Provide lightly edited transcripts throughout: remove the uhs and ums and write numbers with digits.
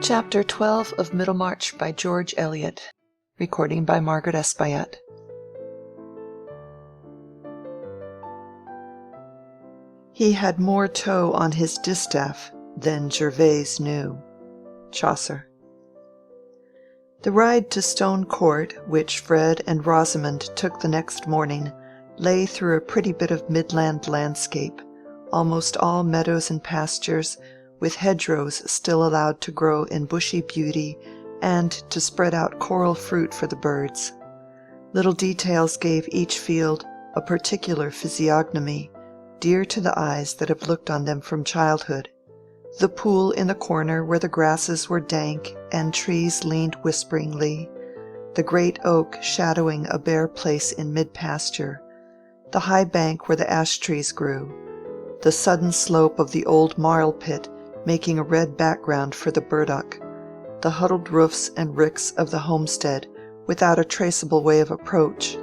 Chapter 12 of Middlemarch by George Eliot. Recording by Margaret Espaillat. He had more tow on his distaff than Gervase knew. Chaucer. The ride to Stone Court, which Fred and Rosamond took the next morning, lay through a pretty bit of midland landscape, almost all meadows and pastures, with hedgerows still allowed to grow in bushy beauty and to spread out coral fruit for the birds. Little details gave each field a particular physiognomy, dear to the eyes that have looked on them from childhood. The pool in the corner where the grasses were dank and trees leaned whisperingly, the great oak shadowing a bare place in mid-pasture, the high bank where the ash trees grew, the sudden slope of the old marl pit making a red background for the burdock, the huddled roofs and ricks of the homestead without a traceable way of approach,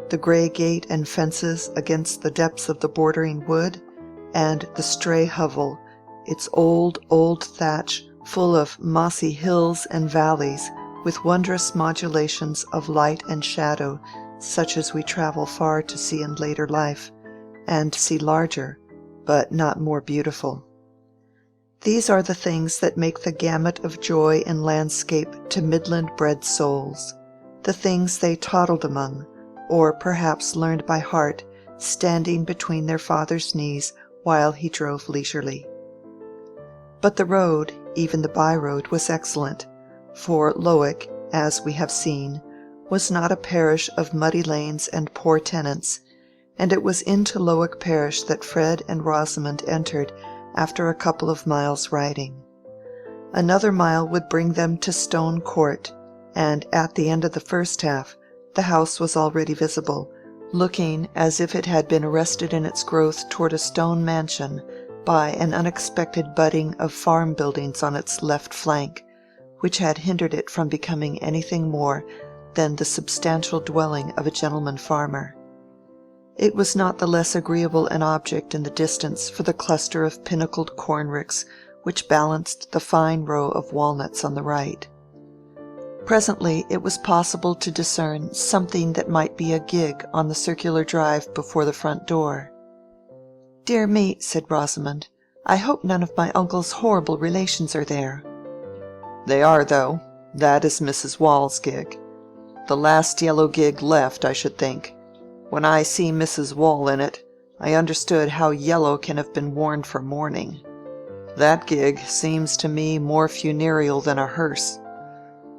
the gray gate and fences against the depths of the bordering wood, and the stray hovel, its old thatch full of mossy hills and valleys with wondrous modulations of light and shadow such as we travel far to see in later life, and see larger, but not more beautiful. These are the things that make the gamut of joy in landscape to Midland-bred souls, the things they toddled among, or perhaps learned by heart, standing between their father's knees while he drove leisurely. But the road, even the by-road, was excellent, for Lowick, as we have seen, was not a parish of muddy lanes and poor tenants, and it was into Lowick parish that Fred and Rosamond entered after a couple of miles' riding. Another mile would bring them to Stone Court, and at the end of the first half the house was already visible, looking as if it had been arrested in its growth toward a stone mansion by an unexpected budding of farm buildings on its left flank, which had hindered it from becoming anything more than the substantial dwelling of a gentleman farmer. It was not the less agreeable an object in the distance for the cluster of pinnacled cornricks which balanced the fine row of walnuts on the right. Presently it was possible to discern something that might be a gig on the circular drive before the front door. "Dear me," said Rosamond, "I hope none of my uncle's horrible relations are there." "They are, though. That is Mrs. Waule's gig. The last yellow gig left, I should think. When I see Mrs. Waule in it, I understood how yellow can have been worn for mourning. That gig seems to me more funereal than a hearse.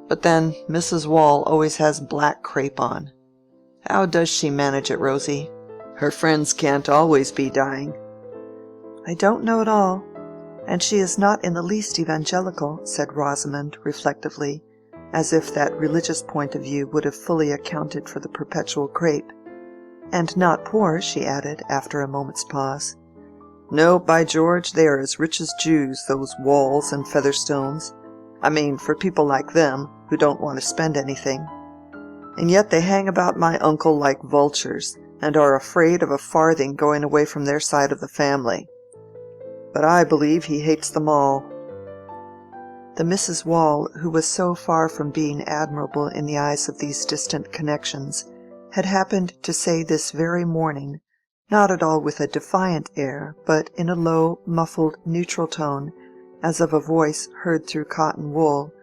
But then Mrs. Waule always has black crape on. How does she manage it, Rosie? Her friends can't always be dying." "I don't know at all, and she is not in the least evangelical," said Rosamond reflectively, as if that religious point of view would have fully accounted for the perpetual crape. "And not poor," she added, after a moment's pause. "No, by George, they are as rich as Jews, those Waules and Featherstones. I mean, for people like them, who don't want to spend anything. And yet they hang about my uncle like vultures, and are afraid of a farthing going away from their side of the family. But I believe he hates them all." The Mrs. Waule, who was so far from being admirable in the eyes of these distant connections, had happened to say this very morning, not at all with a defiant air, but in a low, muffled, neutral tone, as of a voice heard through cotton wool,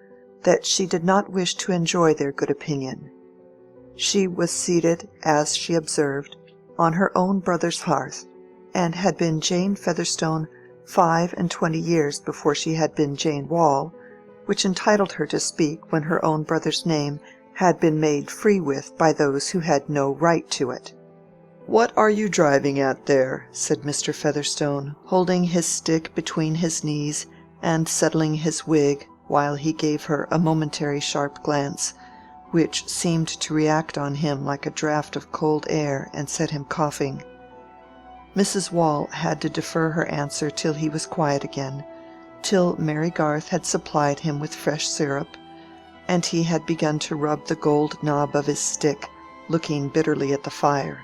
that she did not wish to enjoy their good opinion. She was seated, as she observed, on her own brother's hearth, and had been Jane Featherstone 25 years before she had been Jane Waule, which entitled her to speak when her own brother's name had been made free with by those who had no right to it. "What are you driving at there?" said Mr. Featherstone, holding his stick between his knees and settling his wig, while he gave her a momentary sharp glance, which seemed to react on him like a draught of cold air and set him coughing. Mrs. Waule had to defer her answer till he was quiet again, till Mary Garth had supplied him with fresh syrup, and he had begun to rub the gold knob of his stick, looking bitterly at the fire.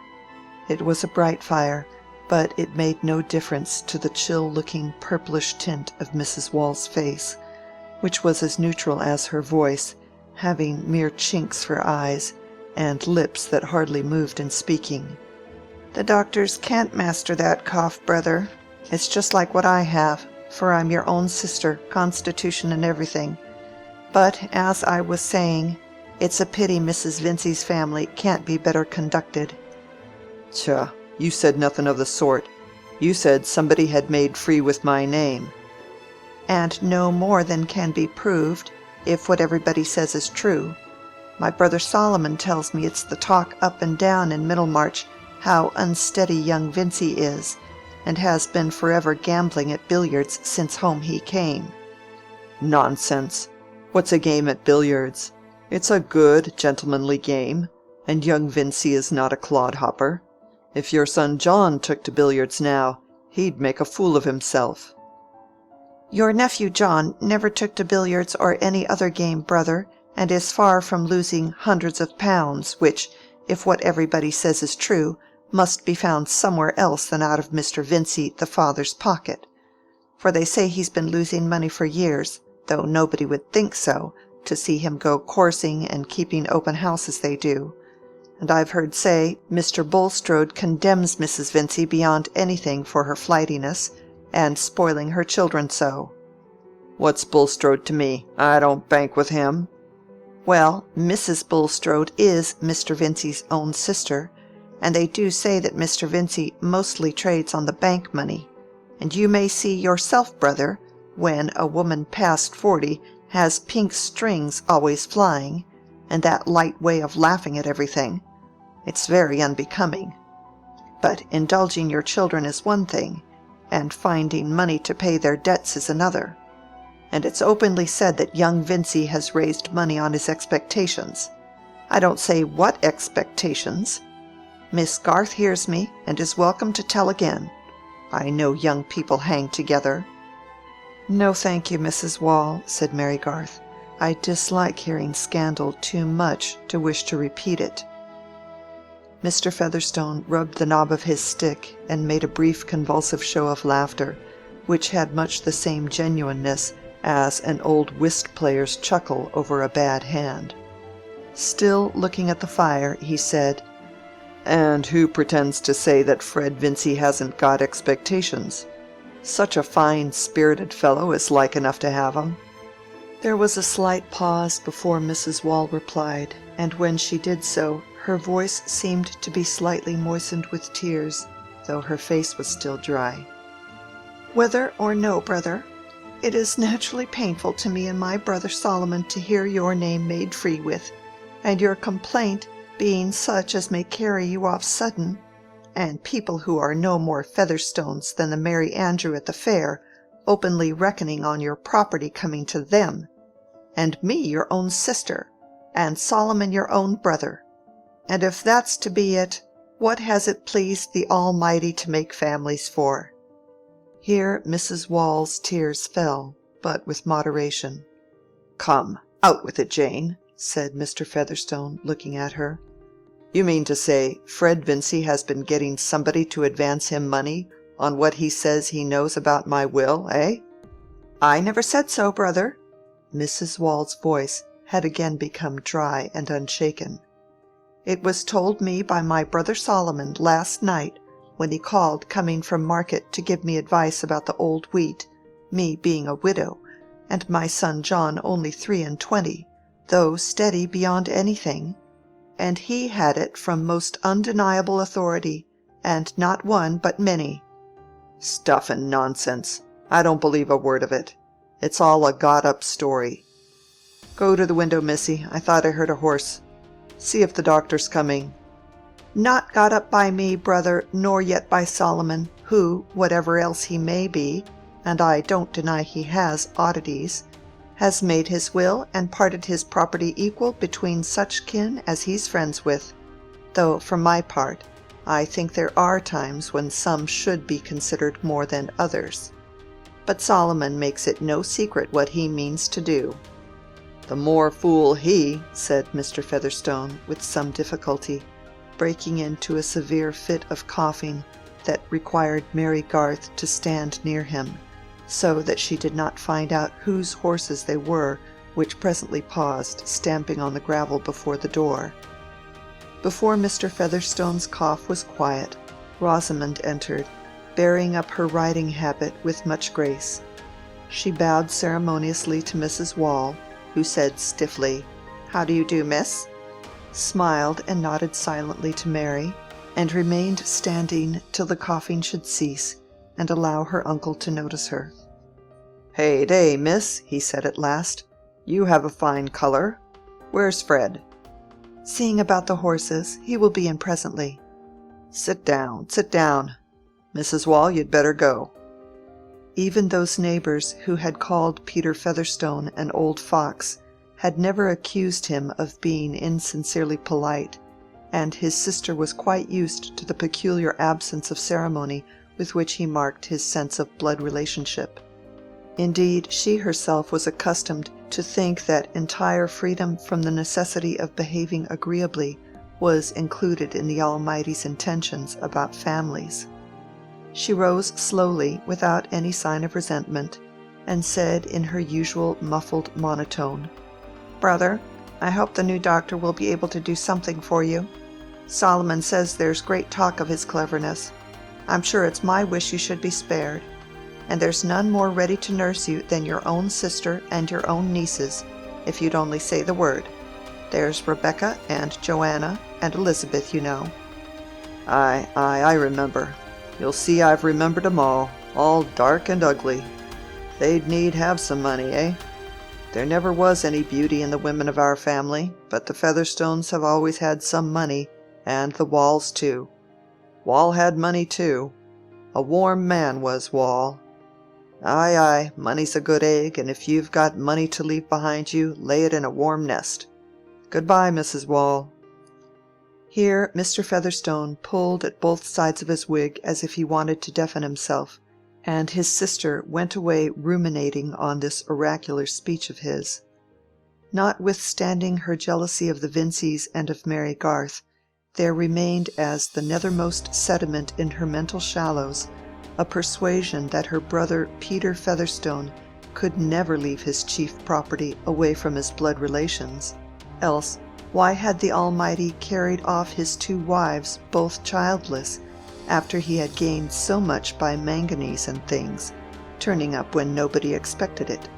It was a bright fire, but it made no difference to the chill-looking purplish tint of Mrs. Waule's face, which was as neutral as her voice, having mere chinks for eyes, and lips that hardly moved in speaking. "The doctors can't master that cough, brother. It's just like what I have, for I'm your own sister, constitution and everything. But, as I was saying, it's a pity Mrs. Vincey's family can't be better conducted." "Tch, you said nothing of the sort. You said somebody had made free with my name." "And no more than can be proved, if what everybody says is true. My brother Solomon tells me it's the talk up and down in Middlemarch how unsteady young Vincey is, and has been forever gambling at billiards since home he came." "Nonsense! What's a game at billiards? It's a good, gentlemanly game, and young Vincey is not a clodhopper. If your son John took to billiards now, he'd make a fool of himself." "Your nephew John never took to billiards or any other game, brother, and is far from losing hundreds of pounds, which, if what everybody says is true, must be found somewhere else than out of Mr. Vincey the father's pocket. For they say he's been losing money for years, though nobody would think so, to see him go coursing and keeping open house as they do. And I've heard say Mr. Bulstrode condemns Mrs. Vincey beyond anything for her flightiness, and spoiling her children so." "What's Bulstrode to me? I don't bank with him." "Well, Mrs. Bulstrode is Mr. Vincey's own sister, and they do say that Mr. Vincey mostly trades on the bank money, and you may see yourself, brother, when a woman past 40 has pink strings always flying, and that light way of laughing at everything. It's very unbecoming. But indulging your children is one thing, and finding money to pay their debts is another. And it's openly said that young Vincey has raised money on his expectations. I don't say what expectations. Miss Garth hears me, and is welcome to tell again. I know young people hang together." "No, thank you, Mrs. Wall," said Mary Garth. "I dislike hearing scandal too much to wish to repeat it." Mr. Featherstone rubbed the knob of his stick and made a brief convulsive show of laughter, which had much the same genuineness as an old whist player's chuckle over a bad hand. Still looking at the fire, he said, "And who pretends to say that Fred Vincey hasn't got expectations? Such a fine, spirited fellow is like enough to have 'em." There was a slight pause before Mrs. Wall replied, and when she did so, her voice seemed to be slightly moistened with tears, though her face was still dry. "Whether or no, brother, it is naturally painful to me and my brother Solomon to hear your name made free with, and your complaint being such as may carry you off sudden, and people who are no more Featherstones than the Merry Andrew at the fair, openly reckoning on your property coming to them, and me your own sister, and Solomon your own brother. And if that's to be it, what has it pleased the Almighty to make families for?" Here Mrs. Wall's tears fell, but with moderation. "Come, out with it, Jane," said Mr. Featherstone, looking at her. "You mean to say Fred Vincey has been getting somebody to advance him money on what he says he knows about my will, eh?" "I never said so, brother." Mrs. Wall's voice had again become dry and unshaken. "It was told me by my brother Solomon last night when he called coming from market to give me advice about the old wheat, me being a widow, and my son John only 23, though steady beyond anything, and he had it from most undeniable authority, and not one but many." "Stuff and nonsense! I don't believe a word of it. It's all a got-up story. Go to the window, missy. I thought I heard a horse. See if the doctor's coming." "Not got up by me, brother, nor yet by Solomon, who, whatever else he may be, and I don't deny he has oddities, has made his will and parted his property equal between such kin as he's friends with, though for my part I think there are times when some should be considered more than others. But Solomon makes it no secret what he means to do." "The more fool he," said Mr. Featherstone, with some difficulty, breaking into a severe fit of coughing that required Mary Garth to stand near him, so that she did not find out whose horses they were, which presently paused, stamping on the gravel before the door. Before Mr. Featherstone's cough was quiet, Rosamond entered, bearing up her riding habit with much grace. She bowed ceremoniously to Mrs. Wall, who said stiffly, "How do you do, miss?" smiled and nodded silently to Mary, and remained standing till the coughing should cease and allow her uncle to notice her. "Hey day, miss," he said at last. "You have a fine color. Where's Fred?" "Seeing about the horses. He will be in presently." Sit down, sit down. Mrs. Wall, you'd better go." Even those neighbors who had called Peter Featherstone an old fox had never accused him of being insincerely polite, and his sister was quite used to the peculiar absence of ceremony with which he marked his sense of blood relationship. Indeed, she herself was accustomed to think that entire freedom from the necessity of behaving agreeably was included in the Almighty's intentions about families. She rose slowly, without any sign of resentment, and said in her usual muffled monotone, "Brother, I hope the new doctor will be able to do something for you. Solomon says there's great talk of his cleverness. I'm sure it's my wish you should be spared. And there's none more ready to nurse you than your own sister and your own nieces, if you'd only say the word. There's Rebecca and Joanna and Elizabeth, you know." Aye, I remember. You'll see I've remembered 'em all dark and ugly. They'd need have some money, eh? There never was any beauty in the women of our family, but the Featherstones have always had some money, and the Walls too. Wall had money too. A warm man was Wall. Aye, money's a good egg, and if you've got money to leave behind you, lay it in a warm nest. Goodbye, Mrs. Wall." Here Mr. Featherstone pulled at both sides of his wig as if he wanted to deafen himself, and his sister went away ruminating on this oracular speech of his. Notwithstanding her jealousy of the Vinceys and of Mary Garth, there remained as the nethermost sediment in her mental shallows a persuasion that her brother Peter Featherstone could never leave his chief property away from his blood relations, else why had the Almighty carried off his 2 wives, both childless, after he had gained so much by manganese and things, turning up when nobody expected it?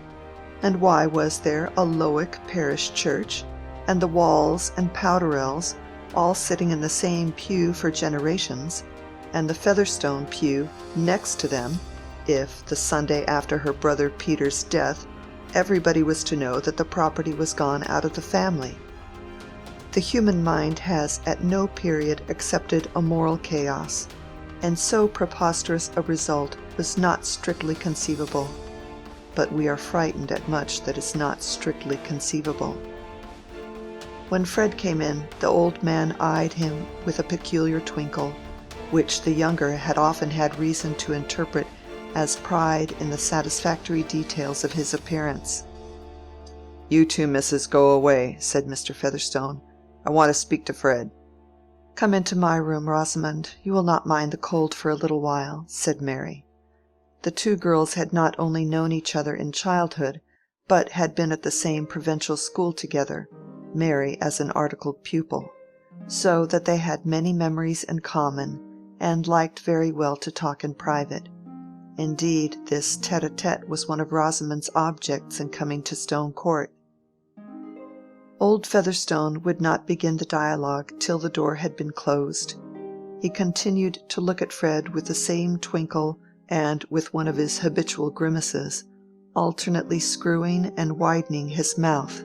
And why was there a Lowick parish church, and the Walls and Powderells all sitting in the same pew for generations, and the Featherstone pew next to them, if, the Sunday after her brother Peter's death, everybody was to know that the property was gone out of the family? The human mind has at no period accepted a moral chaos, and so preposterous a result was not strictly conceivable. But we are frightened at much that is not strictly conceivable. When Fred came in, the old man eyed him with a peculiar twinkle, which the younger had often had reason to interpret as pride in the satisfactory details of his appearance. "You two misses go away," said Mr. Featherstone. "I want to speak to Fred." "Come into my room, Rosamond. You will not mind the cold for a little while," said Mary. The 2 girls had not only known each other in childhood, but had been at the same provincial school together, Mary as an articled pupil, so that they had many memories in common, and liked very well to talk in private. Indeed, this tête-à-tête was one of Rosamond's objects in coming to Stone Court. Old Featherstone would not begin the dialogue till the door had been closed. He continued to look at Fred with the same twinkle and with one of his habitual grimaces, alternately screwing and widening his mouth,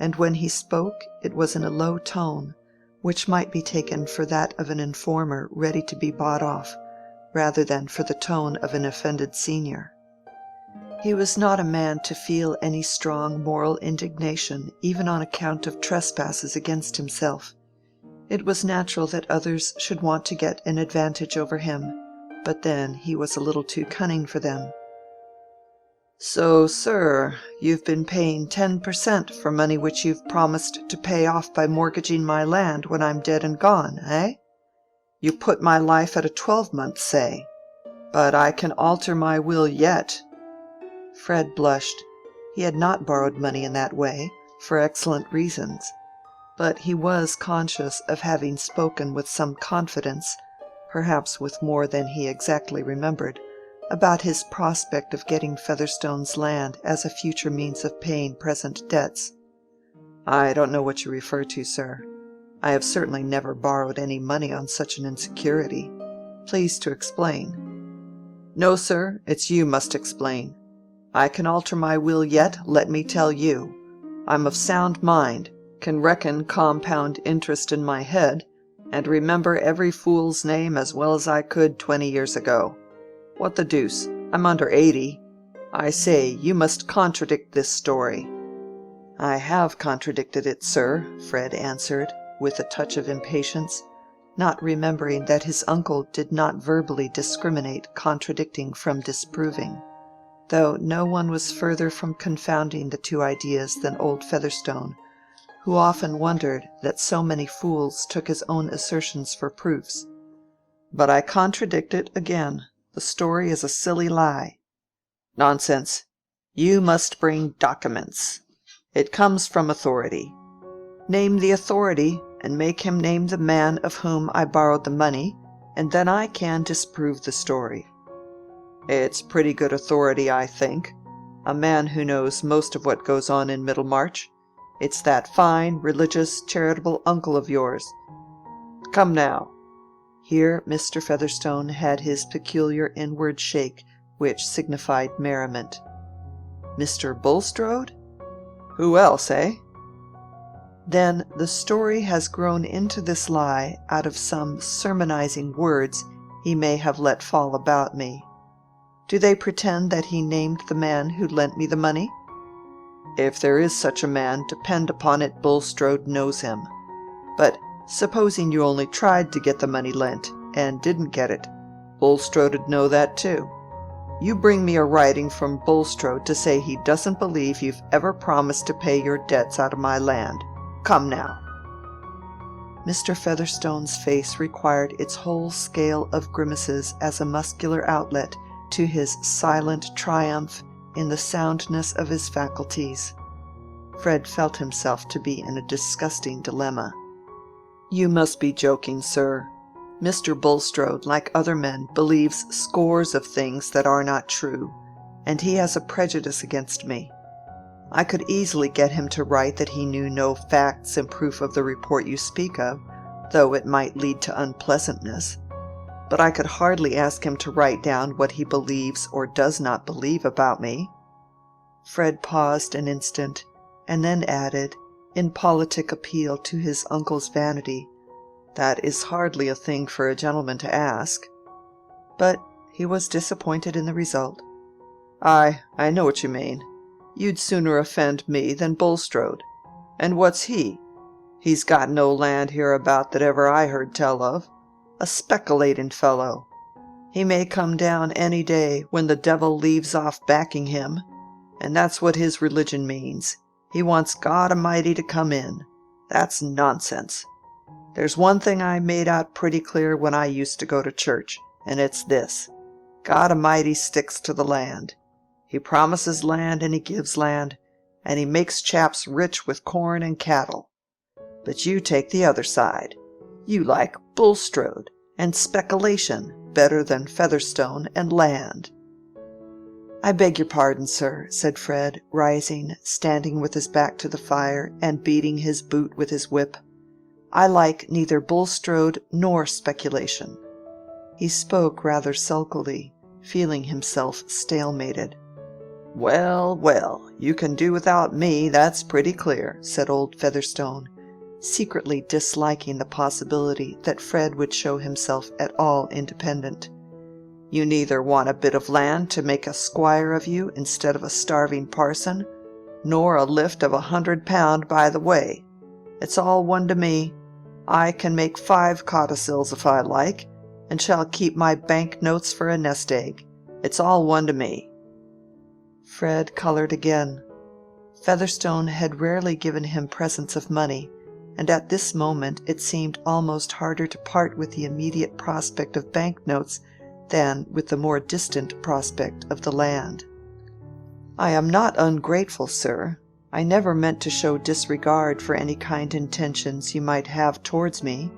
and when he spoke it was in a low tone, which might be taken for that of an informer ready to be bought off, rather than for the tone of an offended senior. He was not a man to feel any strong moral indignation even on account of trespasses against himself. It was natural that others should want to get an advantage over him, but then he was a little too cunning for them. "So, sir, you've been paying 10% for money which you've promised to pay off by mortgaging my land when I'm dead and gone, eh? You put my life at a 12-month, say. But I can alter my will yet. Fred blushed. He had not borrowed money in that way, for excellent reasons. But he was conscious of having spoken with some confidence, perhaps with more than he exactly remembered, about his prospect of getting Featherstone's land as a future means of paying present debts. "I don't know what you refer to, sir. I have certainly never borrowed any money on such an insecurity. Please to explain." "No, sir, it's you must explain. I can alter my will yet, let me tell you. I'm of sound mind, can reckon compound interest in my head, and remember every fool's name as well as I could 20 years ago. What the deuce, I'm under 80. I say, you must contradict this story." "I have contradicted it, sir," Fred answered, with a touch of impatience, not remembering that his uncle did not verbally discriminate contradicting from disproving, though no one was further from confounding the two ideas than old Featherstone, who often wondered that so many fools took his own assertions for proofs. "But I contradict it again. The story is a silly lie." "Nonsense. You must bring documents. It comes from authority. Name the authority, and make him name the man of whom I borrowed the money, and then I can disprove the story." "It's pretty good authority, I think. A man who knows most of what goes on in Middlemarch. It's that fine, religious, charitable uncle of yours. Come now." Here Mr. Featherstone had his peculiar inward shake which signified merriment. "Mr. Bulstrode?" "Who else, eh?" "Then the story has grown into this lie out of some sermonizing words he may have let fall about me. Do they pretend that he named the man who lent me the money?" "If there is such a man, depend upon it Bulstrode knows him. But supposing you only tried to get the money lent, and didn't get it, Bulstrode'd know that too. You bring me a writing from Bulstrode to say he doesn't believe you've ever promised to pay your debts out of my land. Come now." Mr. Featherstone's face required its whole scale of grimaces as a muscular outlet to his silent triumph in the soundness of his faculties. Fred felt himself to be in a disgusting dilemma. "You must be joking, sir. Mr. Bulstrode, like other men, believes scores of things that are not true, and he has a prejudice against me. I could easily get him to write that he knew no facts in proof of the report you speak of, though it might lead to unpleasantness. But I could hardly ask him to write down what he believes or does not believe about me." Fred paused an instant, and then added, in politic appeal to his uncle's vanity, "That is hardly a thing for a gentleman to ask." But he was disappointed in the result. "I know what you mean. You'd sooner offend me than Bulstrode. And what's he? He's got no land hereabout that ever I heard tell of. A speculating fellow. He may come down any day when the devil leaves off backing him, and that's what his religion means. He wants God A'mighty to come in. That's nonsense. There's one thing I made out pretty clear when I used to go to church, and it's this: God A'mighty sticks to the land. He promises land and he gives land, and he makes chaps rich with corn and cattle. But you take the other side. You like Bulstrode and speculation better than Featherstone and land." "I beg your pardon, sir," said Fred, rising, standing with his back to the fire, and beating his boot with his whip. "I like neither Bulstrode nor speculation." He spoke rather sulkily, feeling himself stalemated. "Well, well, you can do without me, that's pretty clear," said old Featherstone, secretly disliking the possibility that Fred would show himself at all independent. "You neither want a bit of land to make a squire of you instead of a starving parson, nor a lift of £100 by the way. It's all one to me. I can make 5 codicils if I like, and shall keep my bank notes for a nest egg. It's all one to me." Fred colored again. Featherstone had rarely given him presents of money, and at this moment it seemed almost harder to part with the immediate prospect of bank notes than with the more distant prospect of the land. "I am not ungrateful, sir. I never meant to show disregard for any kind intentions you might have towards me.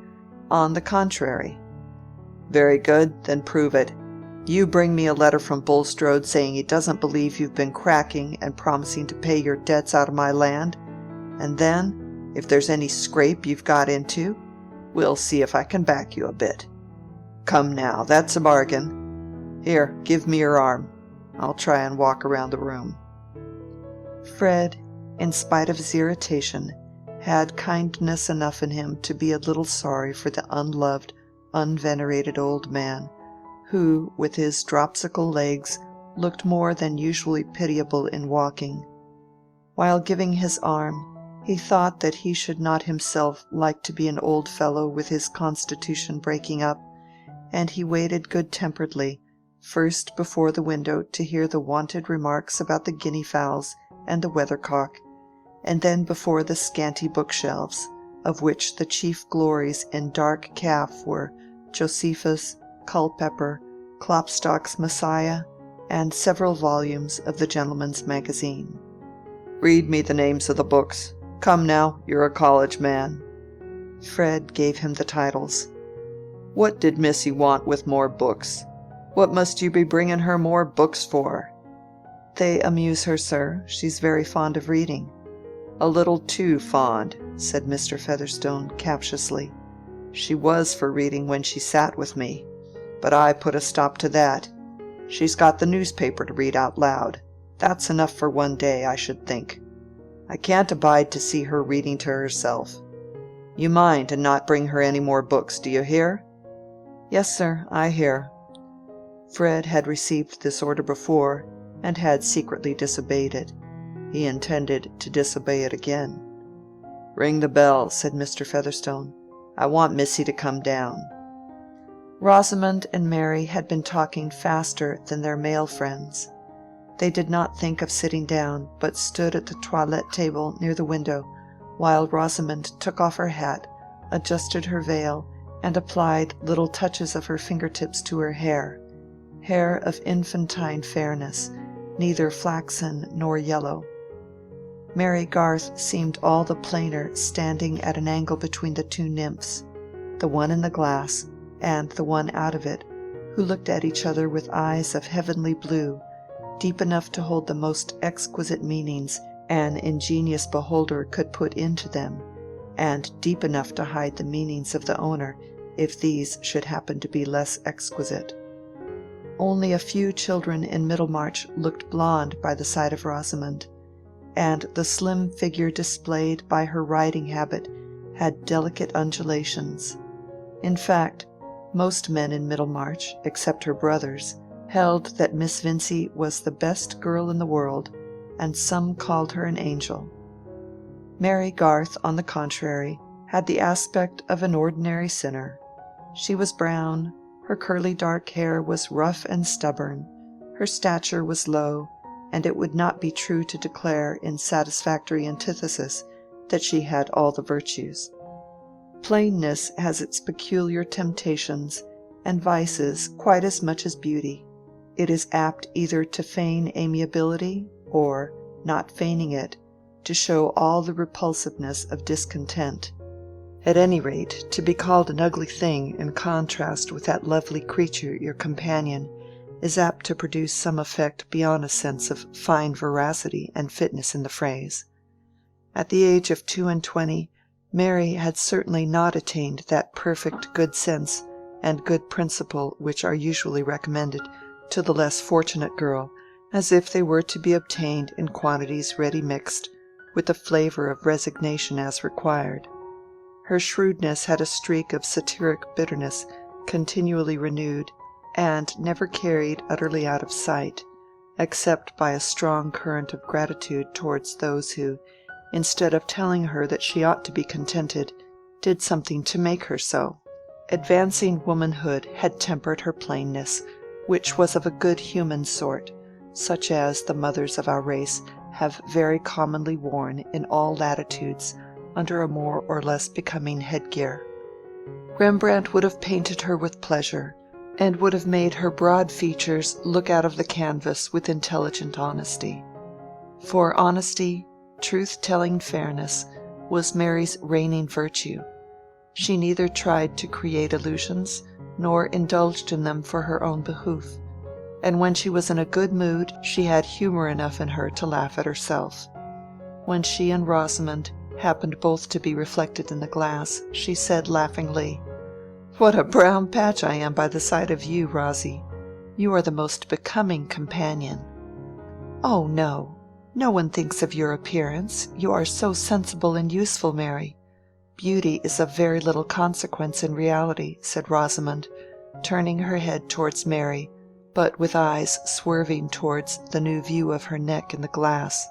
On the contrary." "Very good, then prove it. You bring me a letter from Bulstrode saying he doesn't believe you've been cracking and promising to pay your debts out of my land, and then, if there's any scrape you've got into, we'll see if I can back you a bit. Come now, that's a bargain. Here, give me your arm. I'll try and walk around the room." Fred, in spite of his irritation, had kindness enough in him to be a little sorry for the unloved, unvenerated old man, who, with his dropsical legs, looked more than usually pitiable in walking. While giving his arm, he thought that he should not himself like to be an old fellow with his constitution breaking up, and he waited good-temperedly, first before the window to hear the wonted remarks about the guinea-fowls and the weathercock, and then before the scanty bookshelves, of which the chief glories in dark calf were Josephus, Culpeper, Klopstock's Messiah, and several volumes of the Gentleman's Magazine. "Read me the names of the books. Come now, you're a college man." Fred gave him the titles. "What did Missy want with more books? What must you be bringing her more books for?" "They amuse her, sir. She's very fond of reading." "A little too fond," said Mr. Featherstone captiously. "She was for reading when she sat with me, but I put a stop to that. She's got the newspaper to read out loud. That's enough for one day, I should think. I can't abide to see her reading to herself. You mind and not bring her any more books, do you hear?" "Yes, sir, I hear." Fred had received this order before, and had secretly disobeyed it. He intended to disobey it again. "Ring the bell," said Mr. Featherstone. "I want Missy to come down." Rosamond and Mary had been talking faster than their male friends. They did not think of sitting down, but stood at the toilette table near the window, while Rosamond took off her hat, adjusted her veil, and applied little touches of her fingertips to her hair of infantine fairness, neither flaxen nor yellow. Mary Garth seemed all the plainer standing at an angle between the two nymphs, the one in the glass and the one out of it, who looked at each other with eyes of heavenly blue, deep enough to hold the most exquisite meanings an ingenious beholder could put into them, and deep enough to hide the meanings of the owner if these should happen to be less exquisite. Only a few children in Middlemarch looked blonde by the side of Rosamond, and the slim figure displayed by her riding habit had delicate undulations. In fact, most men in Middlemarch, except her brothers, held that Miss Vincy was the best girl in the world, and some called her an angel. Mary Garth, on the contrary, had the aspect of an ordinary sinner. She was brown, her curly dark hair was rough and stubborn, her stature was low, and it would not be true to declare in satisfactory antithesis that she had all the virtues. Plainness has its peculiar temptations and vices quite as much as beauty. It is apt either to feign amiability, or, not feigning it, to show all the repulsiveness of discontent. At any rate, to be called an ugly thing in contrast with that lovely creature your companion is apt to produce some effect beyond a sense of fine veracity and fitness in the phrase. At the age of 22, Mary had certainly not attained that perfect good sense and good principle which are usually recommended to the less fortunate girl as if they were to be obtained in quantities ready mixed, with the flavor of resignation as required. Her shrewdness had a streak of satiric bitterness continually renewed, and never carried utterly out of sight, except by a strong current of gratitude towards those who, instead of telling her that she ought to be contented, did something to make her so. Advancing womanhood had tempered her plainness, which was of a good human sort, such as the mothers of our race have very commonly worn in all latitudes under a more or less becoming headgear. Rembrandt would have painted her with pleasure, and would have made her broad features look out of the canvas with intelligent honesty. For honesty, truth-telling fairness was Mary's reigning virtue. She neither tried to create illusions nor indulged in them for her own behoof, and when she was in a good mood she had humor enough in her to laugh at herself. When she and Rosamond happened both to be reflected in the glass, she said laughingly, "What a brown patch I am by the side of you, Rosie. You are the most becoming companion." "Oh, no. No one thinks of your appearance. You are so sensible and useful, Mary. Beauty is of very little consequence in reality," said Rosamond, turning her head towards Mary, but with eyes swerving towards the new view of her neck in the glass.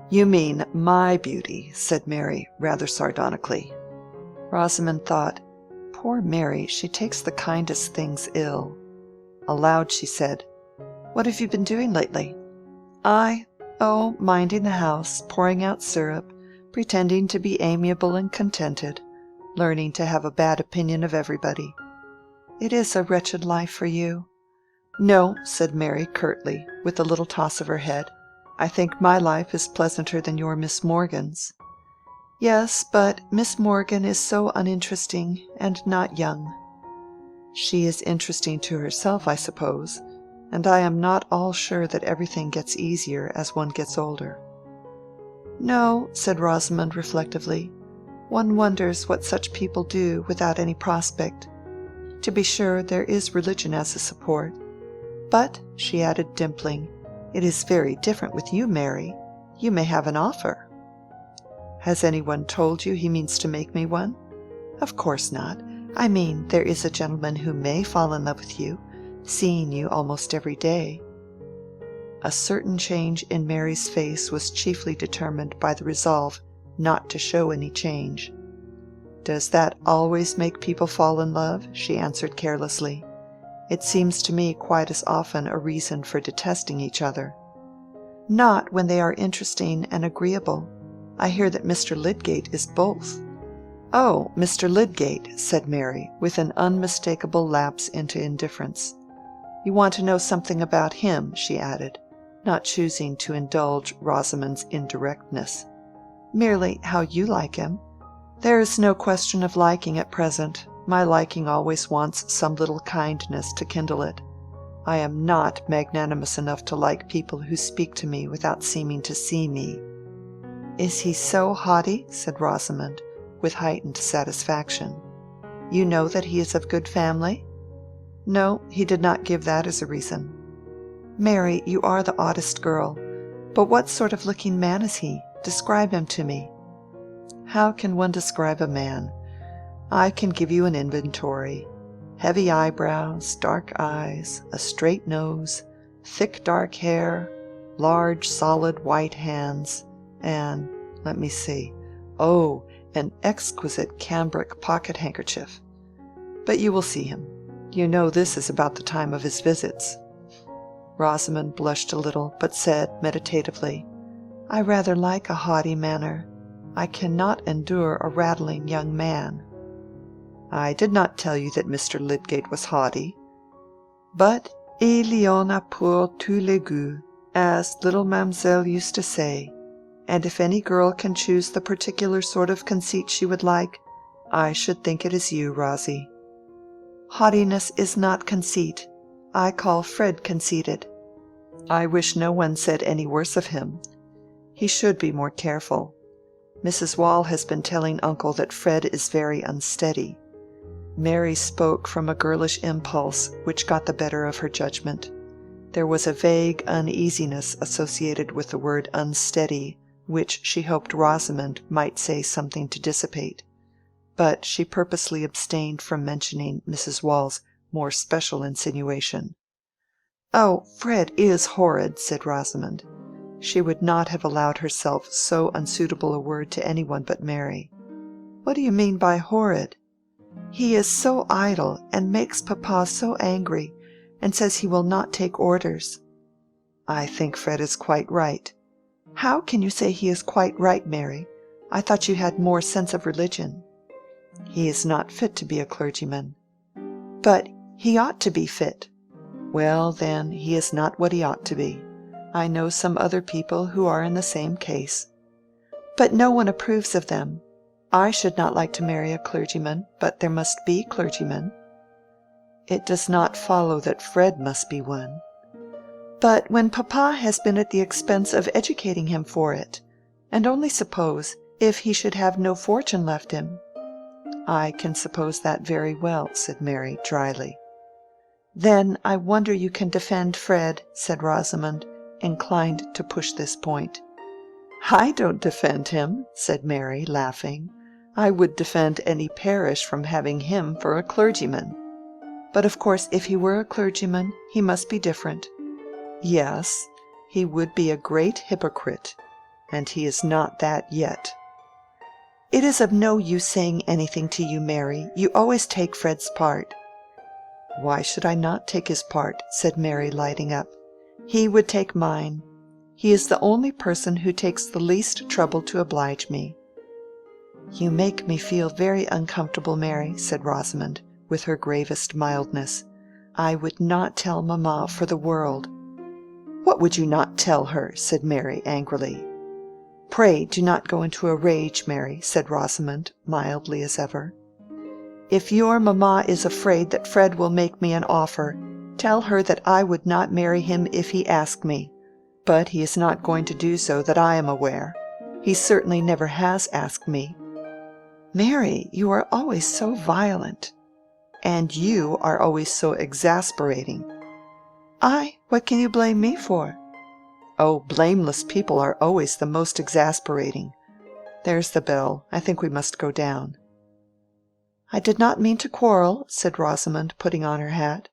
"You mean my beauty," said Mary, rather sardonically. Rosamond thought, "Poor Mary, she takes the kindest things ill." Aloud she said, "What have you been doing lately?" "Oh, minding the house, pouring out syrup, pretending to be amiable and contented, learning to have a bad opinion of everybody." "It is a wretched life for you." "No," said Mary curtly, with a little toss of her head. "I think my life is pleasanter than your Miss Morgan's." "Yes, but Miss Morgan is so uninteresting, and not young." "She is interesting to herself, I suppose, and I am not all sure that everything gets easier as one gets older." "No," said Rosamond reflectively. "One wonders what such people do without any prospect. To be sure, there is religion as a support. But," she added, dimpling, "it is very different with you, Mary. You may have an offer." "Has anyone told you he means to make me one?" "Of course not. I mean, there is a gentleman who may fall in love with you, seeing you almost every day." A certain change in Mary's face was chiefly determined by the resolve not to show any change. "Does that always make people fall in love?" she answered carelessly. "It seems to me quite as often a reason for detesting each other." "Not when they are interesting and agreeable. I hear that Mr. Lydgate is both." "Oh, Mr. Lydgate," said Mary, with an unmistakable lapse into indifference. "You want to know something about him," she added, not choosing to indulge Rosamond's indirectness. "Merely how you like him. There is no question of liking at present. My liking always wants some little kindness to kindle it. I am not magnanimous enough to like people who speak to me without seeming to see me." "Is he so haughty?" said Rosamond, with heightened satisfaction. "You know that he is of good family?" "No, he did not give that as a reason." "Mary, you are the oddest girl. But what sort of looking man is he? Describe him to me." "How can one describe a man? I can give you an inventory. Heavy eyebrows, dark eyes, a straight nose, thick dark hair, large solid white hands, and, let me see, oh, an exquisite cambric pocket-handkerchief. But you will see him. You know this is about the time of his visits." Rosamond blushed a little, but said meditatively, "I rather like a haughty manner. I cannot endure a rattling young man." "I did not tell you that Mr. Lydgate was haughty." "But il y en a pour tous les goûts, as little Mamselle used to say, and if any girl can choose the particular sort of conceit she would like, I should think it is you, Rosie." "Haughtiness is not conceit. I call Fred conceited." "I wish no one said any worse of him. He should be more careful. Mrs. Wall has been telling uncle that Fred is very unsteady." Mary spoke from a girlish impulse which got the better of her judgment. There was a vague uneasiness associated with the word unsteady which she hoped Rosamond might say something to dissipate. But she purposely abstained from mentioning Mrs. Wall's more special insinuation. "Oh, Fred is horrid," said Rosamond. She would not have allowed herself so unsuitable a word to any one but Mary. "What do you mean by horrid?" "He is so idle, and makes papa so angry, and says he will not take orders." "I think Fred is quite right." "How can you say he is quite right, Mary? I thought you had more sense of religion." "He is not fit to be a clergyman." "But he ought to be fit." "Well, then, he is not what he ought to be. I know some other people who are in the same case. But no one approves of them. I should not like to marry a clergyman, but there must be clergymen. It does not follow that Fred must be one. But when papa has been at the expense of educating him for it, and only suppose, if he should have no fortune left him. I can suppose that very well, said Mary, dryly. Then I wonder you can defend Fred, said Rosamond, inclined to push this point. I don't defend him, said Mary, laughing. I would defend any parish from having him for a clergyman. But of course if he were a clergyman, he must be different. Yes, he would be a great hypocrite, and he is not that yet. It is of no use saying anything to you, Mary. You always take Fred's part. Why should I not take his part? Said Mary, lighting up. He would take mine. He is the only person who takes the least trouble to oblige me. You make me feel very uncomfortable, Mary, said Rosamond, with her gravest mildness. I would not tell mamma for the world. What would you not tell her? Said Mary, angrily. Pray do not go into a rage, Mary, said Rosamond, mildly as ever. If your mamma is afraid that Fred will make me an offer, tell her that I would not marry him if he asked me. But he is not going to do so that I am aware. He certainly never has asked me. Mary, you are always so violent. And you are always so exasperating. What can you blame me for? Oh, blameless people are always the most exasperating. There's the bell. I think we must go down. I did not mean to quarrel, said Rosamond, putting on her hat.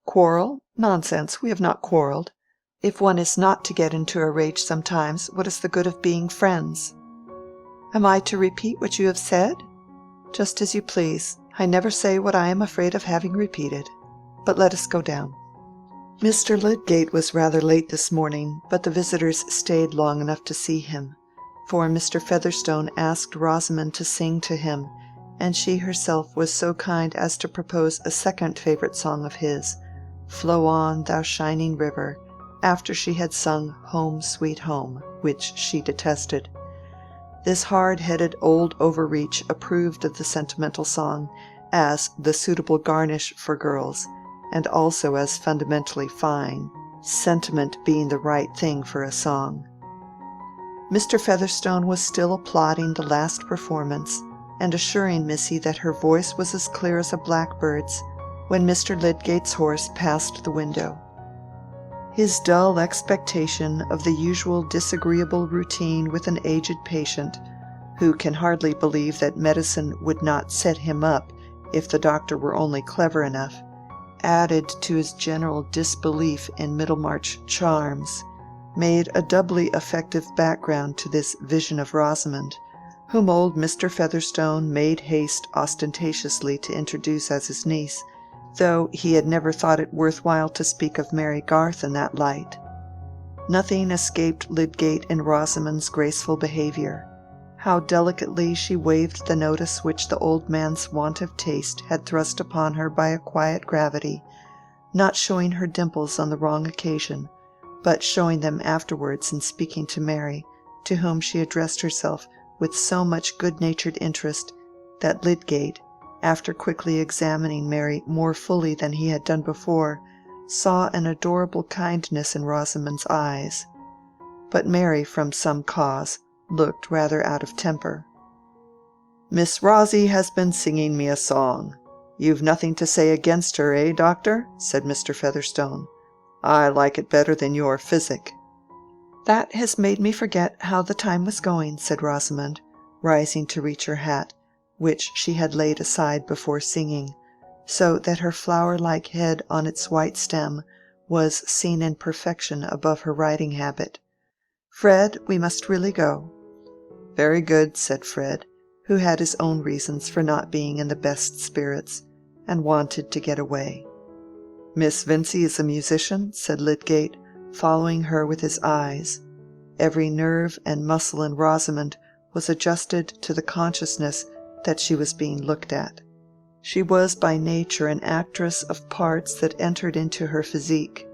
Quarrel? Nonsense, we have not quarrelled. If one is not to get into a rage sometimes, what is the good of being friends? Am I to repeat what you have said? Just as you please. I never say what I am afraid of having repeated. But let us go down. Mr. Lydgate was rather late this morning, but the visitors stayed long enough to see him, for Mr. Featherstone asked Rosamond to sing to him, and she herself was so kind as to propose a second favorite song of his, Flow On, Thou Shining River, after she had sung Home, Sweet Home, which she detested. This hard-headed old overreach approved of the sentimental song as the suitable garnish for girls, and also as fundamentally fine, sentiment being the right thing for a song. Mr. Featherstone was still applauding the last performance, and assuring Missy that her voice was as clear as a blackbird's, when Mr. Lydgate's horse passed the window. His dull expectation of the usual disagreeable routine with an aged patient, who can hardly believe that medicine would not set him up if the doctor were only clever enough, added to his general disbelief in Middlemarch charms, made a doubly effective background to this vision of Rosamond, whom old Mr. Featherstone made haste ostentatiously to introduce as his niece, though he had never thought it worth while to speak of Mary Garth in that light. Nothing escaped Lydgate in Rosamond's graceful behavior. How delicately she waived the notice which the old man's want of taste had thrust upon her by a quiet gravity, not showing her dimples on the wrong occasion, but showing them afterwards in speaking to Mary, to whom she addressed herself with so much good-natured interest that Lydgate, after quickly examining Mary more fully than he had done before, saw an adorable kindness in Rosamond's eyes. But Mary, from some cause, looked rather out of temper. "Miss Rosie has been singing me a song. You've nothing to say against her, eh, Doctor?" said Mr. Featherstone. "I like it better than your physic." "That has made me forget how the time was going," said Rosamond, rising to reach her hat, which she had laid aside before singing, so that her flower-like head on its white stem was seen in perfection above her riding habit. "Fred, we must really go." "Very good," said Fred, who had his own reasons for not being in the best spirits, and wanted to get away. "Miss Vincy is a musician?" said Lydgate, following her with his eyes. Every nerve and muscle in Rosamond was adjusted to the consciousness that she was being looked at. She was by nature an actress of parts that entered into her physique.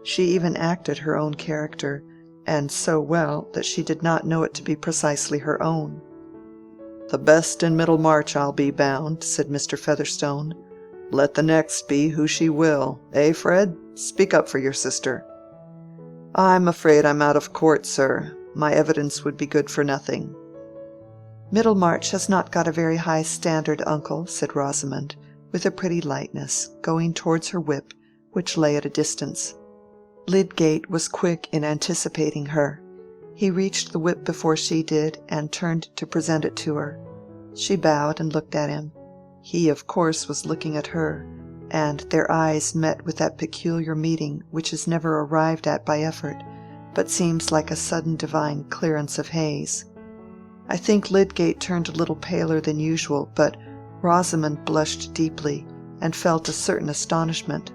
She even acted her own character, and so well that she did not know it to be precisely her own. "The best in Middlemarch, I'll be bound," said Mr. Featherstone. "Let the next be who she will. Eh, Fred? Speak up for your sister." "I'm afraid I'm out of court, sir. My evidence would be good for nothing." "Middlemarch has not got a very high standard, uncle," said Rosamond, with a pretty lightness, going towards her whip, which lay at a distance. Lydgate was quick in anticipating her. He reached the whip before she did, and turned to present it to her. She bowed and looked at him. He, of course, was looking at her, and their eyes met with that peculiar meeting which is never arrived at by effort, but seems like a sudden divine clearance of haze. I think Lydgate turned a little paler than usual, but Rosamond blushed deeply, and felt a certain astonishment.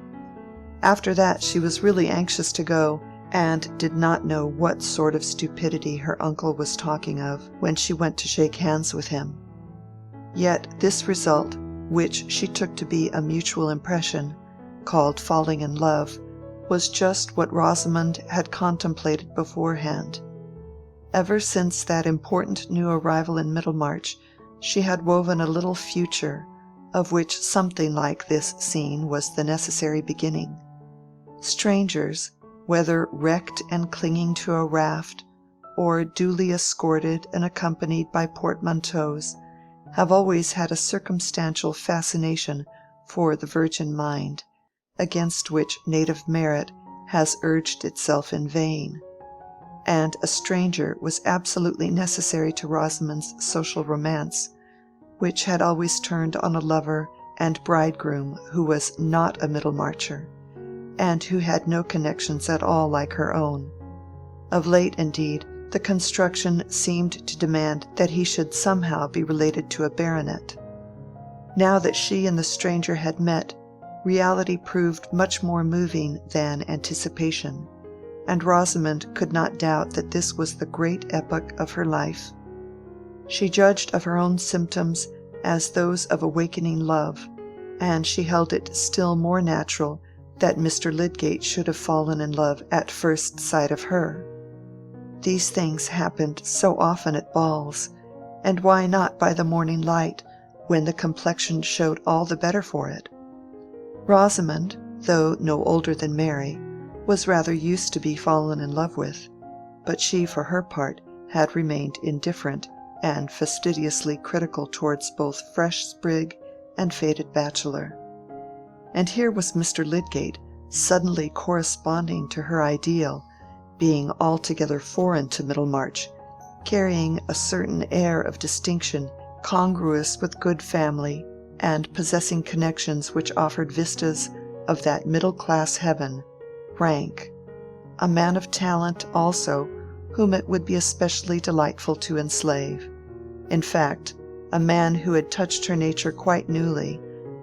After that she was really anxious to go, and did not know what sort of stupidity her uncle was talking of when she went to shake hands with him. Yet this result, which she took to be a mutual impression, called falling in love, was just what Rosamond had contemplated beforehand. Ever since that important new arrival in Middlemarch, she had woven a little future, of which something like this scene was the necessary beginning. Strangers, whether wrecked and clinging to a raft, or duly escorted and accompanied by portmanteaus, have always had a circumstantial fascination for the virgin mind, against which native merit has urged itself in vain. And a stranger was absolutely necessary to Rosamond's social romance, which had always turned on a lover and bridegroom who was not a Middlemarcher, and who had no connections at all like her own. Of late, indeed, the construction seemed to demand that he should somehow be related to a baronet. Now that she and the stranger had met, reality proved much more moving than anticipation, and Rosamond could not doubt that this was the great epoch of her life. She judged of her own symptoms as those of awakening love, and she held it still more natural that Mr. Lydgate should have fallen in love at first sight of her. These things happened so often at balls, and why not by the morning light, when the complexion showed all the better for it? Rosamond, though no older than Mary, was rather used to be fallen in love with, but she for her part had remained indifferent and fastidiously critical towards both fresh sprig and faded bachelor. And here was Mr. Lydgate suddenly corresponding to her ideal, being altogether foreign to Middlemarch, carrying a certain air of distinction congruous with good family, and possessing connections which offered vistas of that middle-class heaven, rank, a man of talent also, whom it would be especially delightful to enslave. In fact, a man who had touched her nature quite newly,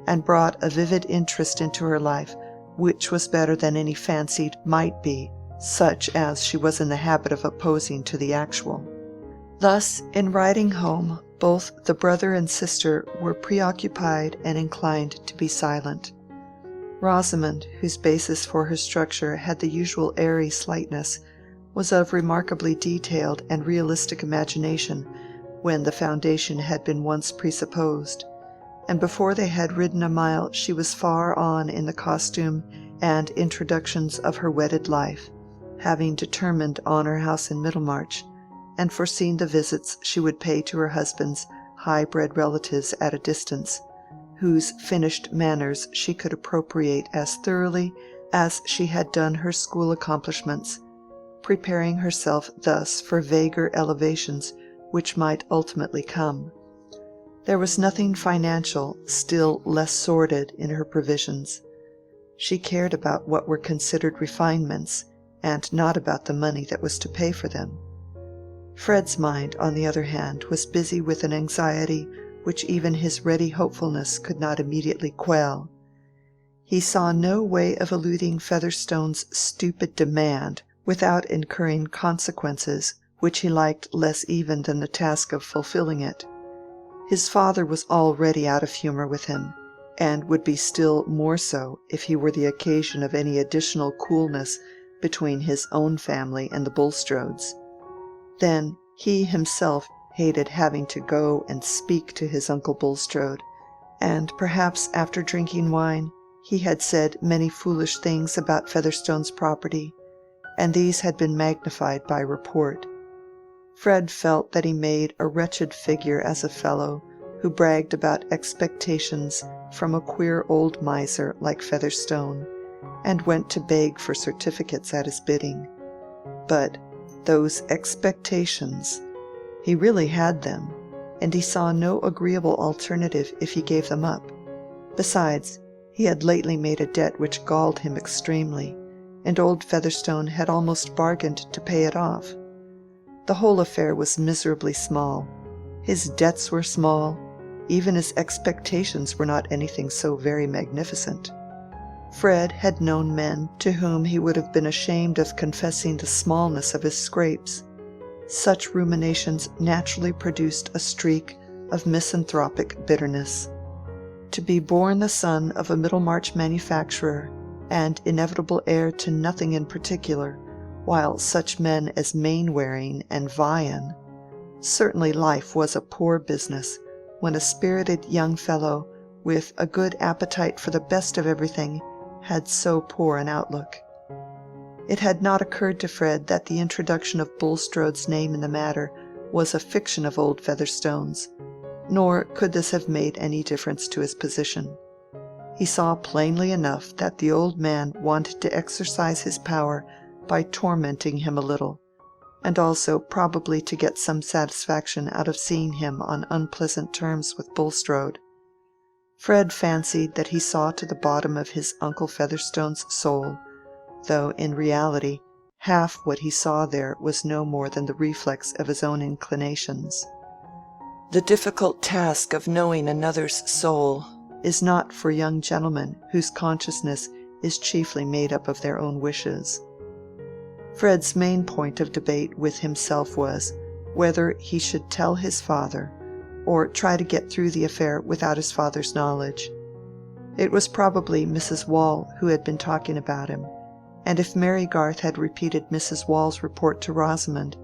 and brought a vivid interest into her life which was better than any fancied might be, such as she was in the habit of opposing to the actual. Thus, in riding home, both the brother and sister were preoccupied and inclined to be silent. Rosamond, whose basis for her structure had the usual airy slightness, was of remarkably detailed and realistic imagination when the foundation had been once presupposed, and before they had ridden a mile she was far on in the costume and introductions of her wedded life, having determined on her house in Middlemarch, and foreseen the visits she would pay to her husband's high-bred relatives at a distance, whose finished manners she could appropriate as thoroughly as she had done her school accomplishments, preparing herself thus for vaguer elevations which might ultimately come. There was nothing financial, still less sordid, in her provisions. She cared about what were considered refinements, and not about the money that was to pay for them. Fred's mind, on the other hand, was busy with an anxiety which even his ready hopefulness could not immediately quell. He saw no way of eluding Featherstone's stupid demand without incurring consequences which he liked less even than the task of fulfilling it. His father was already out of humor with him, and would be still more so if he were the occasion of any additional coolness between his own family and the Bulstrodes. Then he himself hated having to go and speak to his uncle Bulstrode, and perhaps after drinking wine he had said many foolish things about Featherstone's property, and these had been magnified by report. Fred felt that he made a wretched figure as a fellow who bragged about expectations from a queer old miser like Featherstone, and went to beg for certificates at his bidding. But those expectations, he really had them, and he saw no agreeable alternative if he gave them up. Besides, he had lately made a debt which galled him extremely, and old Featherstone had almost bargained to pay it off. The whole affair was miserably small. His debts were small, even his expectations were not anything so very magnificent. Fred had known men to whom he would have been ashamed of confessing the smallness of his scrapes. Such ruminations naturally produced a streak of misanthropic bitterness. To be born the son of a Middlemarch manufacturer, and inevitable heir to nothing in particular, while such men as Mainwaring and Vian, certainly life was a poor business when a spirited young fellow with a good appetite for the best of everything had so poor an outlook. It had not occurred to Fred that the introduction of Bulstrode's name in the matter was a fiction of old Featherstone's, nor could this have made any difference to his position. He saw plainly enough that the old man wanted to exercise his power by tormenting him a little, and also probably to get some satisfaction out of seeing him on unpleasant terms with Bulstrode. Fred fancied that he saw to the bottom of his uncle Featherstone's soul, though in reality half what he saw there was no more than the reflex of his own inclinations. The difficult task of knowing another's soul is not for young gentlemen whose consciousness is chiefly made up of their own wishes. Fred's main point of debate with himself was whether he should tell his father, or try to get through the affair without his father's knowledge. It was probably Mrs. Wall who had been talking about him, and if Mary Garth had repeated Mrs. Wall's report to Rosamond,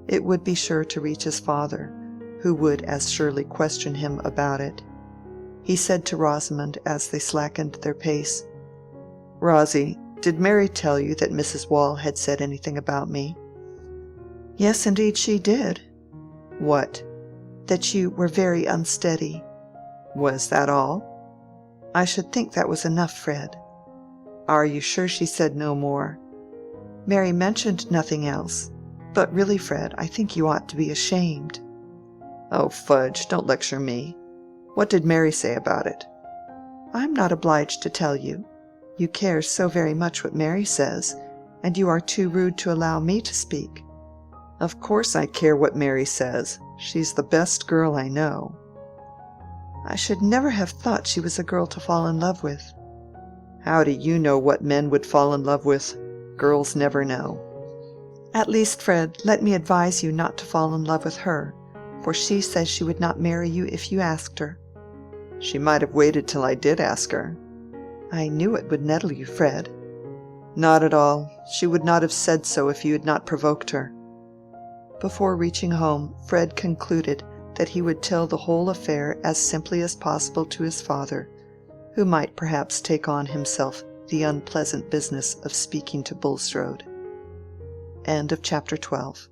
it would be sure to reach his father, who would as surely question him about it. He said to Rosamond as they slackened their pace, "Rosie, did Mary tell you that Mrs. Wall had said anything about me?" "Yes, indeed she did." "What?" "That you were very unsteady." "Was that all?" "I should think that was enough, Fred." "Are you sure she said no more?" "Mary mentioned nothing else. But really, Fred, I think you ought to be ashamed." "Oh, fudge, don't lecture me. What did Mary say about it?" "I'm not obliged to tell you. You care so very much what Mary says, and you are too rude to allow me to speak." "Of course I care what Mary says. She's the best girl I know." "I should never have thought she was a girl to fall in love with." "How do you know what men would fall in love with? Girls never know." "At least, Fred, let me advise you not to fall in love with her, for she says she would not marry you if you asked her." "She might have waited till I did ask her." "I knew it would nettle you, Fred." "Not at all. She would not have said so if you had not provoked her." Before reaching home, Fred concluded that he would tell the whole affair as simply as possible to his father, who might perhaps take on himself the unpleasant business of speaking to Bulstrode. End of chapter 12.